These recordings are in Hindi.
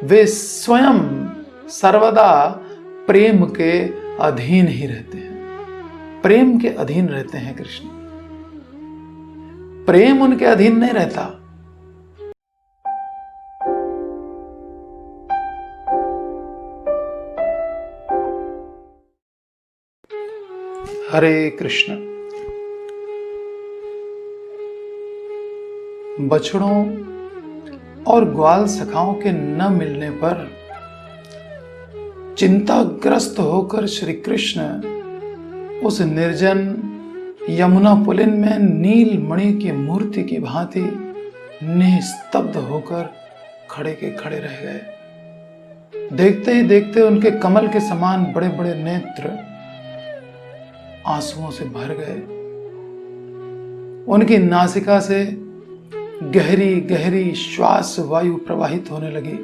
वे स्वयं सर्वदा प्रेम के अधीन ही रहते हैं। प्रेम के अधीन रहते हैं कृष्ण, प्रेम उनके अधीन नहीं रहता। हरे कृष्ण। बछड़ों और ग्वाल सखाओं के न मिलने पर चिंताग्रस्त होकर श्री कृष्ण उस निर्जन यमुना पुलिन में नील मणि की मूर्ति की भांति निस्तब्ध होकर खड़े के खड़े रह गए। देखते ही देखते उनके कमल के समान बड़े बड़े नेत्र आंसुओं से भर गए। उनकी नासिका से गहरी गहरी श्वास वायु प्रवाहित होने लगी।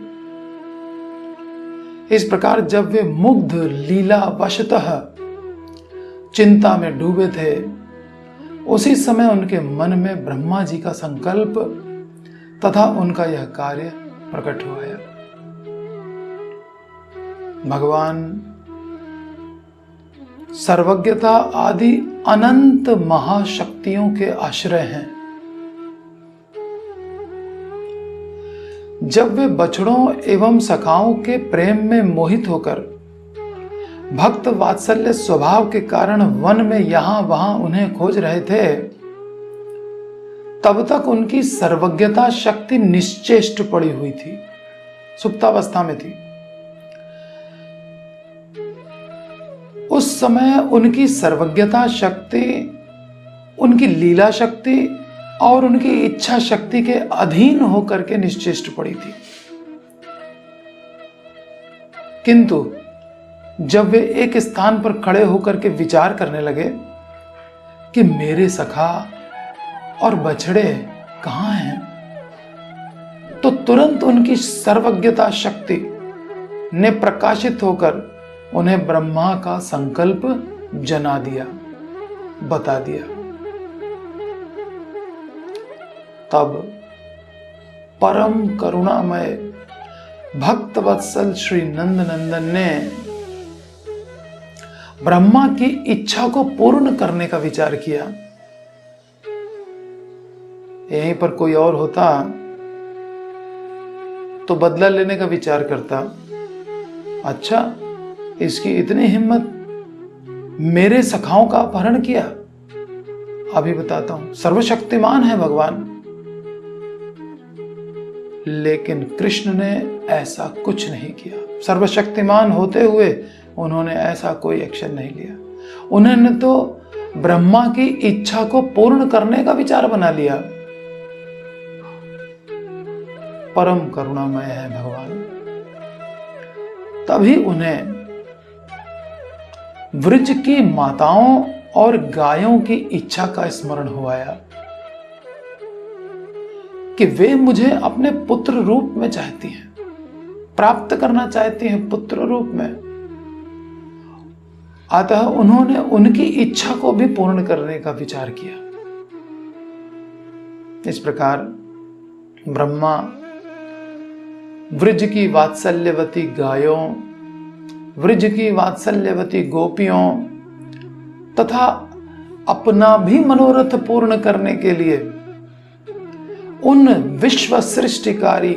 इस प्रकार जब वे मुग्ध लीला वशतः चिंता में डूबे थे, उसी समय उनके मन में ब्रह्मा जी का संकल्प तथा उनका यह कार्य प्रकट हुआ है। भगवान सर्वज्ञता आदि अनंत महाशक्तियों के आश्रय हैं। जब वे बछड़ों एवं सखाओं के प्रेम में मोहित होकर भक्त वात्सल्य स्वभाव के कारण वन में यहां वहां उन्हें खोज रहे थे, तब तक उनकी सर्वज्ञता शक्ति निश्चेष्ट पड़ी हुई थी, सुप्तावस्था में थी। उस समय उनकी सर्वज्ञता शक्ति, उनकी लीला शक्ति और उनकी इच्छा शक्ति के अधीन होकर के निश्चेष्ट पड़ी थी। किंतु जब वे एक स्थान पर खड़े होकर के विचार करने लगे कि मेरे सखा और बछड़े कहां हैं, तो तुरंत उनकी सर्वज्ञता शक्ति ने प्रकाशित होकर उन्हें ब्रह्मा का संकल्प जना दिया, बता दिया। तब परम करुणामय भक्त वत्सल श्री नंद नंदन ने ब्रह्मा की इच्छा को पूर्ण करने का विचार किया। यहीं पर कोई और होता तो बदला लेने का विचार करता। अच्छा, इसकी इतनी हिम्मत, मेरे सखाओं का अपहरण किया। अभी बताता हूं, सर्वशक्तिमान है भगवान। लेकिन कृष्ण ने ऐसा कुछ नहीं किया। सर्वशक्तिमान होते हुए उन्होंने ऐसा कोई एक्शन नहीं लिया। उन्होंने तो ब्रह्मा की इच्छा को पूर्ण करने का विचार बना लिया। परम करुणामय है भगवान। तभी उन्हें वृज की माताओं और गायों की इच्छा का स्मरण हुआया कि वे मुझे अपने पुत्र रूप में चाहती हैं, प्राप्त करना चाहती हैं पुत्र रूप में। अतः उन्होंने उनकी इच्छा को भी पूर्ण करने का विचार किया। इस प्रकार ब्रह्मा वृज की वात्सल्यवती गायों, वृज की वात्सल्यवती गोपियों तथा अपना भी मनोरथ पूर्ण करने के लिए उन विश्व सृष्टिकारी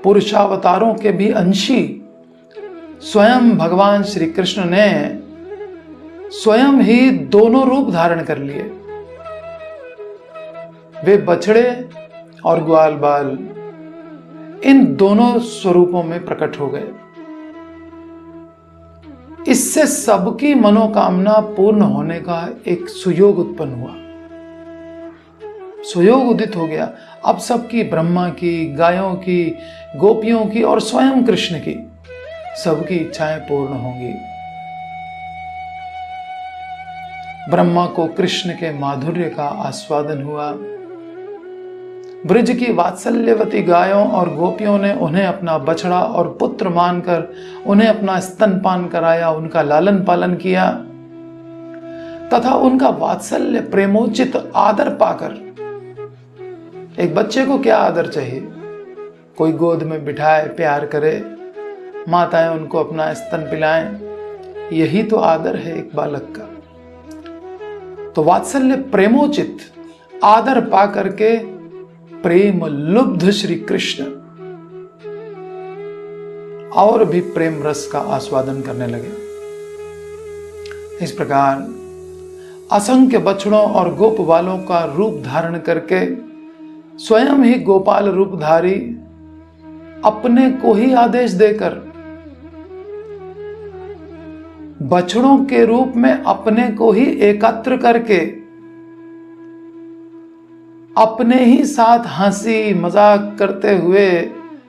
पुरुषावतारों के भी अंशी स्वयं भगवान श्री कृष्ण ने स्वयं ही दोनों रूप धारण कर लिए। वे बछड़े और ग्वाल बाल, इन दोनों स्वरूपों में प्रकट हो गए। इससे सबकी मनोकामना पूर्ण होने का एक सुयोग उत्पन्न हुआ, सुयोग उदित हो गया। अब सबकी, ब्रह्मा की, गायों की, गोपियों की और स्वयं कृष्ण की, सबकी इच्छाएं पूर्ण होंगी। ब्रह्मा को कृष्ण के माधुर्य का आस्वादन हुआ। ब्रज की वात्सल्यवती गायों और गोपियों ने उन्हें अपना बछड़ा और पुत्र मानकर उन्हें अपना स्तनपान कराया, उनका लालन पालन किया तथा उनका वात्सल्य प्रेमोचित आदर पाकर, एक बच्चे को क्या आदर चाहिए, कोई गोद में बिठाए, प्यार करे, माताएं उनको अपना स्तन पिलाएं। यही तो आदर है एक बालक का। तो वात्सल्य प्रेमोचित आदर पा करके प्रेम लुब्ध श्री कृष्ण और भी प्रेम रस का आस्वादन करने लगे। इस प्रकार असंख्य बछड़ों और गोप बालों का रूप धारण करके स्वयं ही गोपाल रूपधारी अपने को ही आदेश देकर बछड़ों के रूप में अपने को ही एकत्र करके अपने ही साथ हंसी मजाक करते हुए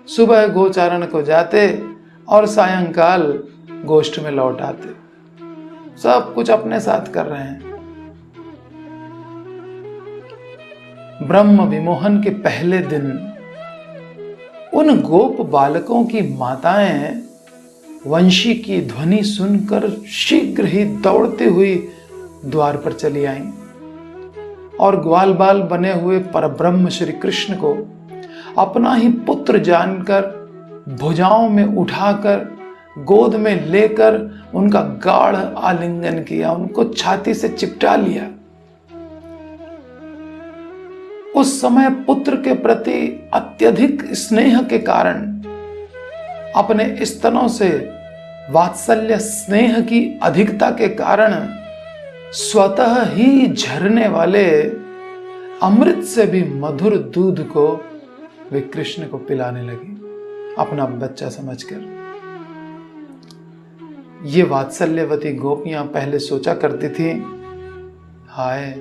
सुबह गोचारण को जाते और सायंकाल गोष्ठ में लौट आते। सब कुछ अपने साथ कर रहे हैं। ब्रह्म विमोहन के पहले दिन उन गोप बालकों की माताएं वंशी की ध्वनि सुनकर शीघ्र ही दौड़ती हुई द्वार पर चली आईं और ग्वाल बाल बने हुए परब्रह्म श्री कृष्ण को अपना ही पुत्र जानकर भुजाओं में उठाकर गोद में लेकर उनका गाढ़ आलिंगन किया, उनको छाती से चिपटा लिया। उस समय पुत्र के प्रति अत्यधिक स्नेह के कारण अपने स्तनों से वात्सल्य स्नेह की अधिकता के कारण स्वतः ही झरने वाले अमृत से भी मधुर दूध को वे कृष्ण को पिलाने लगी, अपना बच्चा समझकर। ये वात्सल्यवती गोपियां पहले सोचा करती थी, हाय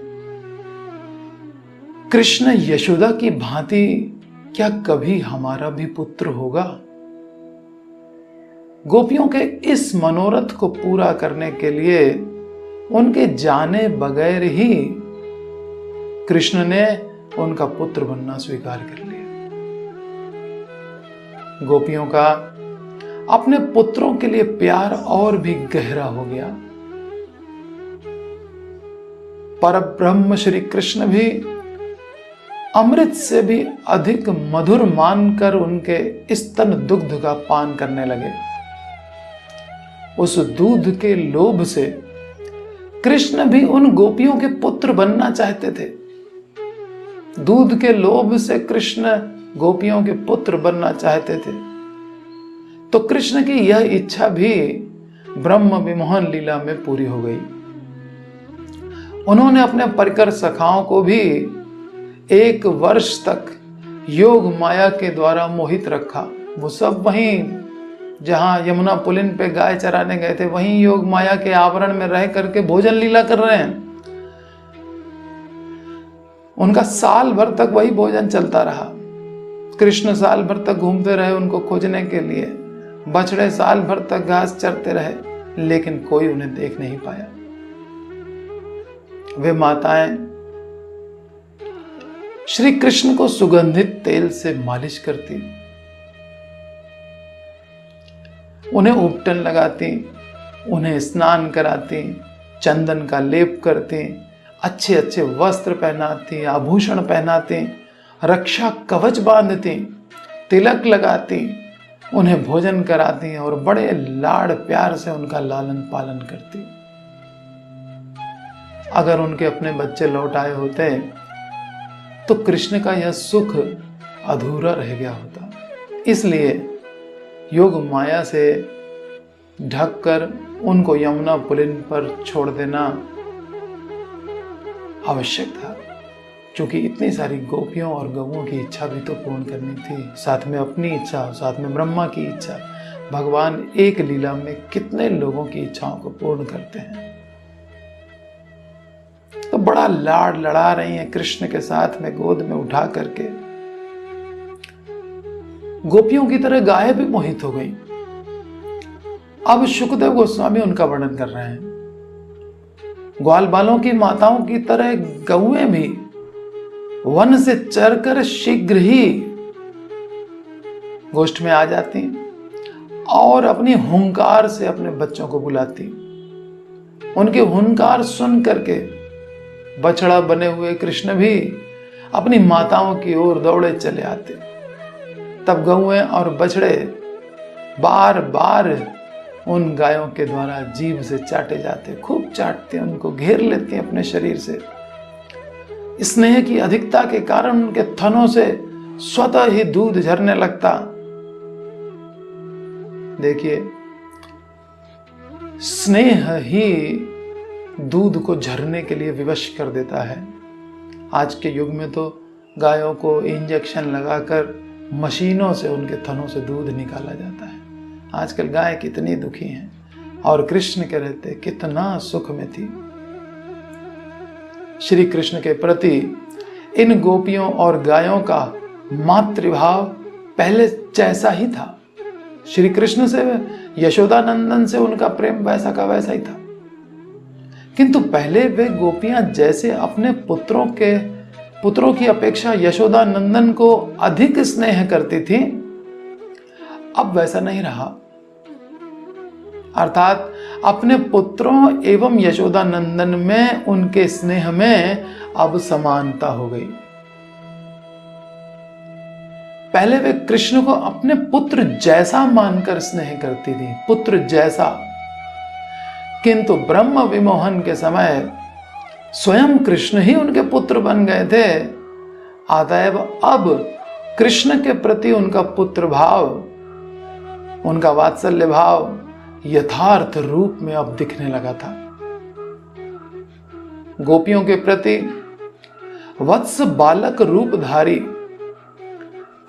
कृष्ण यशोदा की भांति क्या कभी हमारा भी पुत्र होगा? गोपियों के इस मनोरथ को पूरा करने के लिए उनके जाने बगैर ही कृष्ण ने उनका पुत्र बनना स्वीकार कर लिया। गोपियों का अपने पुत्रों के लिए प्यार और भी गहरा हो गया। परब्रह्म श्री कृष्ण भी अमृत से भी अधिक मधुर मानकर उनके स्तन दुग्ध का पान करने लगे। उस दूध के लोभ से कृष्ण भी उन गोपियों के पुत्र बनना चाहते थे। दूध के लोभ से कृष्ण गोपियों के पुत्र बनना चाहते थे। तो कृष्ण की यह इच्छा भी ब्रह्म विमोहन लीला में पूरी हो गई। उन्होंने अपने परिकर सखाओं को भी 1 वर्ष तक योग माया के द्वारा मोहित रखा। वो सब वहीं जहां यमुना पुलिन पे गाय चराने गए थे, वहीं योग माया के आवरण में रह करके भोजन लीला कर रहे हैं। उनका साल भर तक वही भोजन चलता रहा। कृष्ण साल भर तक घूमते रहे उनको खोजने के लिए, बछड़े साल भर तक घास चरते रहे, लेकिन कोई उन्हें देख नहीं पाया। वे माताएं श्री कृष्ण को सुगंधित तेल से मालिश करती, उन्हें उपटन लगाती, उन्हें स्नान कराती, चंदन का लेप करती, अच्छे अच्छे वस्त्र पहनाती, आभूषण पहनाती, रक्षा कवच बांधती, तिलक लगाती, उन्हें भोजन कराती और बड़े लाड़ प्यार से उनका लालन पालन करती। अगर उनके अपने बच्चे लौट आए होते तो कृष्ण का यह सुख अधूरा रह गया होता। इसलिए योग माया से ढककर उनको यमुना पुलिन पर छोड़ देना आवश्यक था, क्योंकि इतनी सारी गोपियों और गौओं की इच्छा भी तो पूर्ण करनी थी, साथ में अपनी इच्छा, साथ में ब्रह्मा की इच्छा। भगवान एक लीला में कितने लोगों की इच्छाओं को पूर्ण करते हैं। तो बड़ा लाड़ लड़ा रही हैं कृष्ण के साथ में गोद में उठा करके। गोपियों की तरह गाय भी मोहित हो गई। अब शुकदेव गोस्वामी उनका वर्णन कर रहे हैं। ग्वाल बालों की माताओं की तरह गौएं भी वन से चरकर शीघ्र ही गोष्ठ में आ जाती और अपनी हुंकार से अपने बच्चों को बुलाती। उनकी हुंकार सुन करके बछड़ा बने हुए कृष्ण भी अपनी माताओं की ओर दौड़े चले आते। तब गौएं और बछड़े बार बार उन गायों के द्वारा जीभ से चाटे जाते, खूब चाटते, उनको घेर लेते अपने शरीर से। स्नेह की अधिकता के कारण उनके थनों से स्वतः ही दूध झरने लगता। देखिए, स्नेह ही दूध को झरने के लिए विवश कर देता है। आज के युग में तो गायों को इंजेक्शन लगाकर मशीनों से उनके थनों से दूध निकाला जाता है। आजकल गाय कितनी दुखी हैं, और कृष्ण के रहते कितना सुख में थी। श्री कृष्ण के प्रति इन गोपियों और गायों का मातृभाव पहले जैसा ही था। श्री कृष्ण से, यशोदा नंदन से उनका प्रेम वैसा का वैसा ही था, किंतु पहले वे गोपियां जैसे अपने पुत्रों की अपेक्षा यशोदा नंदन को अधिक स्नेह करती थी, अब वैसा नहीं रहा। अर्थात अपने पुत्रों एवं यशोदा नंदन में उनके स्नेह में अब समानता हो गई। पहले वे कृष्ण को अपने पुत्र जैसा मानकर स्नेह करती थी, पुत्र जैसा, किंतु ब्रह्म विमोहन के समय स्वयं कृष्ण ही उनके पुत्र बन गए थे। अतएव अब कृष्ण के प्रति उनका पुत्र भाव, उनका वात्सल्य भाव यथार्थ रूप में अब दिखने लगा था। गोपियों के प्रति वत्स बालक रूपधारी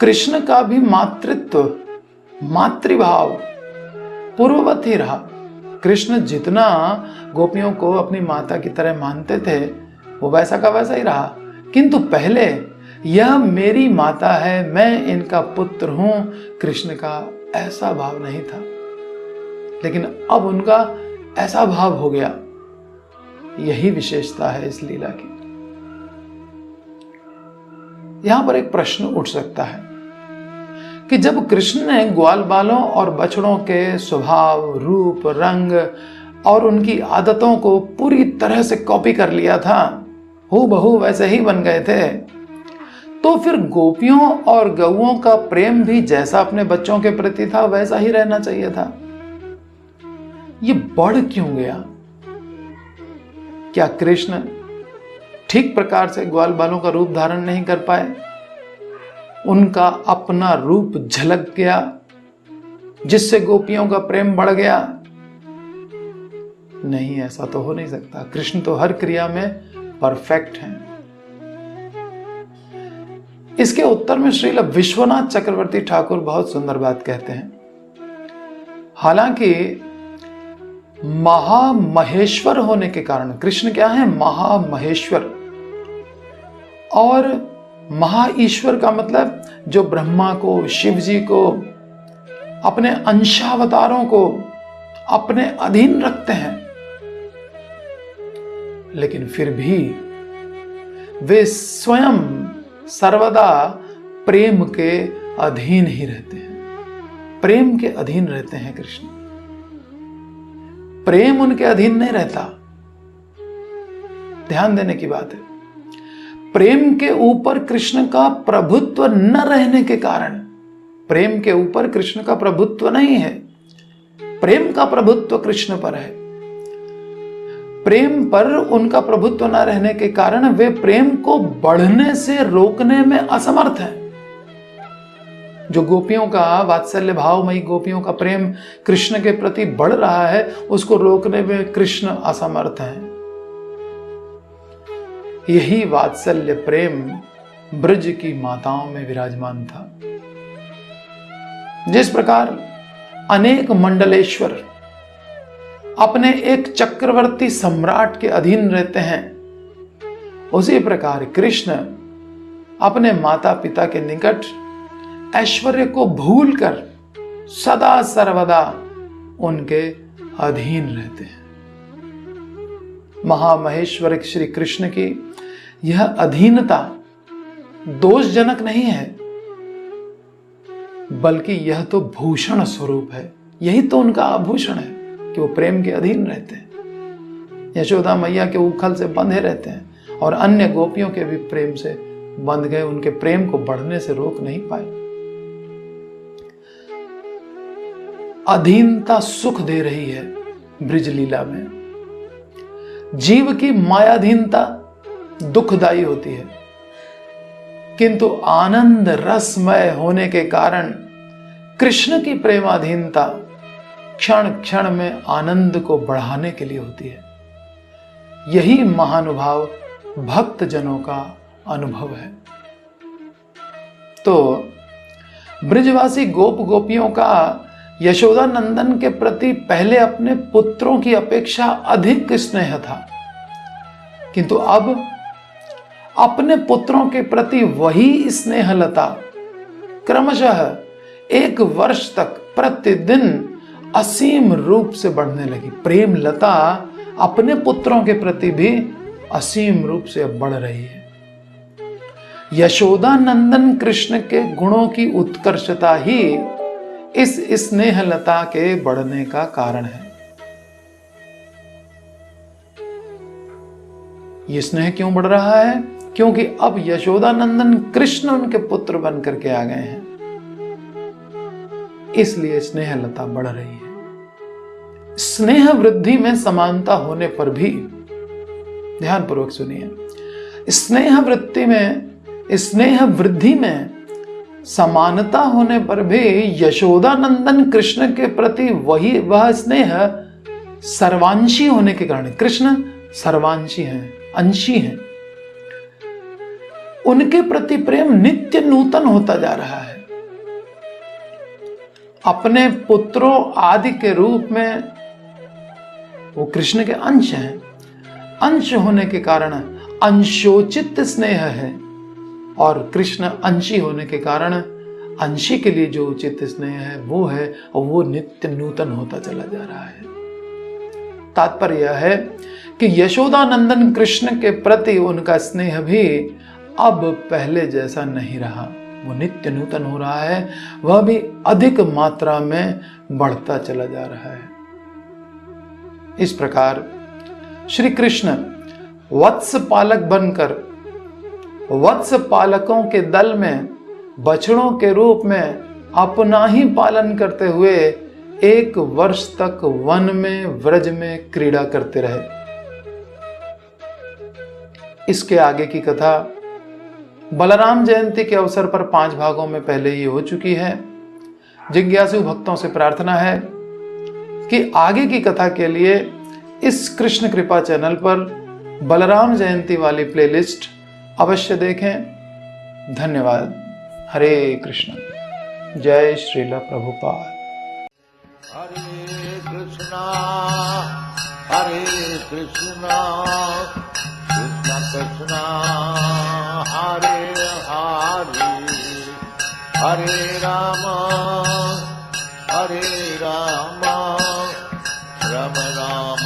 कृष्ण का भी मातृत्व, मातृभाव पूर्ववत ही रहा। कृष्ण जितना गोपियों को अपनी माता की तरह मानते थे, वो वैसा का वैसा ही रहा, किंतु पहले यह मेरी माता है, मैं इनका पुत्र हूं, कृष्ण का ऐसा भाव नहीं था। लेकिन अब उनका ऐसा भाव हो गया। यही विशेषता है इस लीला की। यहां पर एक प्रश्न उठ सकता है कि जब कृष्ण ने ग्वाल बालों और बछड़ों के स्वभाव, रूप, रंग और उनकी आदतों को पूरी तरह से कॉपी कर लिया था, हूबहू वैसे ही बन गए थे, तो फिर गोपियों और गौओं का प्रेम भी जैसा अपने बच्चों के प्रति था वैसा ही रहना चाहिए था। ये बढ़ क्यों गया? क्या कृष्ण ठीक प्रकार से ग्वाल बालों का रूप धारण नहीं कर पाए? उनका अपना रूप झलक गया जिससे गोपियों का प्रेम बढ़ गया? नहीं, ऐसा तो हो नहीं सकता। कृष्ण तो हर क्रिया में परफेक्ट हैं। इसके उत्तर में श्रील विश्वनाथ चक्रवर्ती ठाकुर बहुत सुंदर बात कहते हैं। हालांकि महामहेश्वर होने के कारण, कृष्ण क्या है? महामहेश्वर। और महाईश्वर का मतलब जो ब्रह्मा को, शिव जी को, अपने अंशावतारों को अपने अधीन रखते हैं, लेकिन फिर भी वे स्वयं सर्वदा प्रेम के अधीन ही रहते हैं। प्रेम के अधीन रहते हैं कृष्ण। प्रेम उनके अधीन नहीं रहता। ध्यान देने की बात है। प्रेम के ऊपर कृष्ण का प्रभुत्व न रहने के कारण, प्रेम के ऊपर कृष्ण का प्रभुत्व नहीं है, प्रेम का प्रभुत्व कृष्ण पर है। प्रेम पर उनका प्रभुत्व न रहने के कारण वे प्रेम को बढ़ने से रोकने में असमर्थ हैं। जो गोपियों का वात्सल्य भावमयी गोपियों का प्रेम कृष्ण के प्रति बढ़ रहा है, उसको रोकने में कृष्ण असमर्थ हैं। यही वात्सल्य प्रेम ब्रज की माताओं में विराजमान था। जिस प्रकार अनेक मंडलेश्वर अपने एक चक्रवर्ती सम्राट के अधीन रहते हैं, उसी प्रकार कृष्ण अपने माता पिता के निकट ऐश्वर्य को भूलकर सदा सर्वदा उनके अधीन रहते हैं। महामहेश्वर श्री कृष्ण की यह अधीनता दोषजनक नहीं है, बल्कि यह तो भूषण स्वरूप है। यही तो उनका आभूषण है कि वो प्रेम के अधीन रहते हैं, यशोदा मैया के उखल से बंधे रहते हैं, और अन्य गोपियों के भी प्रेम से बंध गए, उनके प्रेम को बढ़ने से रोक नहीं पाए। अधीनता सुख दे रही है ब्रिज लीला में। जीव की मायाधीनता दुखदायी होती है, किंतु आनंद रसमय होने के कारण कृष्ण की प्रेमाधीनता क्षण क्षण में आनंद को बढ़ाने के लिए होती है। यही महानुभाव भक्त जनों का अनुभव है। तो ब्रिजवासी गोप गोपियों का यशोदा नंदन के प्रति पहले अपने पुत्रों की अपेक्षा अधिक स्नेह था, किंतु अब अपने पुत्रों के प्रति वही स्नेहलता क्रमशः 1 वर्ष तक प्रतिदिन असीम रूप से बढ़ने लगी। प्रेम लता अपने पुत्रों के प्रति भी असीम रूप से अब बढ़ रही है। यशोदा नंदन कृष्ण के गुणों की उत्कर्षता ही इस स्नेहलता के बढ़ने का कारण है। ये स्नेह क्यों बढ़ रहा है? क्योंकि अब यशोदा नंदन कृष्ण उनके पुत्र बन करके आ गए हैं, इसलिए स्नेहलता बढ़ रही है। स्नेह वृद्धि में समानता होने पर भी, ध्यानपूर्वक सुनिए, स्नेह वृद्धि में समानता होने पर भी यशोदा नंदन कृष्ण के प्रति वह स्नेह सर्वांशी होने के कारण, कृष्ण सर्वांशी हैं, अंशी हैं, उनके प्रति प्रेम नित्य नूतन होता जा रहा है। अपने पुत्रों आदि के रूप में वो कृष्ण के अंश हैं। अंश होने के कारण अंशोचित स्नेह है, और कृष्ण अंशी होने के कारण अंशी के लिए जो उचित स्नेह है वो है, और वो नित्य नूतन होता चला जा रहा है। तात्पर्य यह है कि यशोदा नंदन कृष्ण के प्रति उनका स्नेह भी अब पहले जैसा नहीं रहा, वो नित्य नूतन हो रहा है, वह भी अधिक मात्रा में बढ़ता चला जा रहा है। इस प्रकार श्री कृष्ण वत्स पालक बनकर वत्स पालकों के दल में बछड़ों के रूप में अपना ही पालन करते हुए 1 वर्ष तक वन में व्रज में क्रीड़ा करते रहे। इसके आगे की कथा बलराम जयंती के अवसर पर 5 भागों में पहले ही हो चुकी है। जिज्ञासु भक्तों से प्रार्थना है कि आगे की कथा के लिए इस कृष्ण कृपा चैनल पर बलराम जयंती वाली प्लेलिस्ट अवश्य देखें। धन्यवाद। हरे कृष्ण। जय श्रील प्रभुपाद। हरे कृष्णा कृष्ण कृष्णा हरे हरे, हरे राम राम राम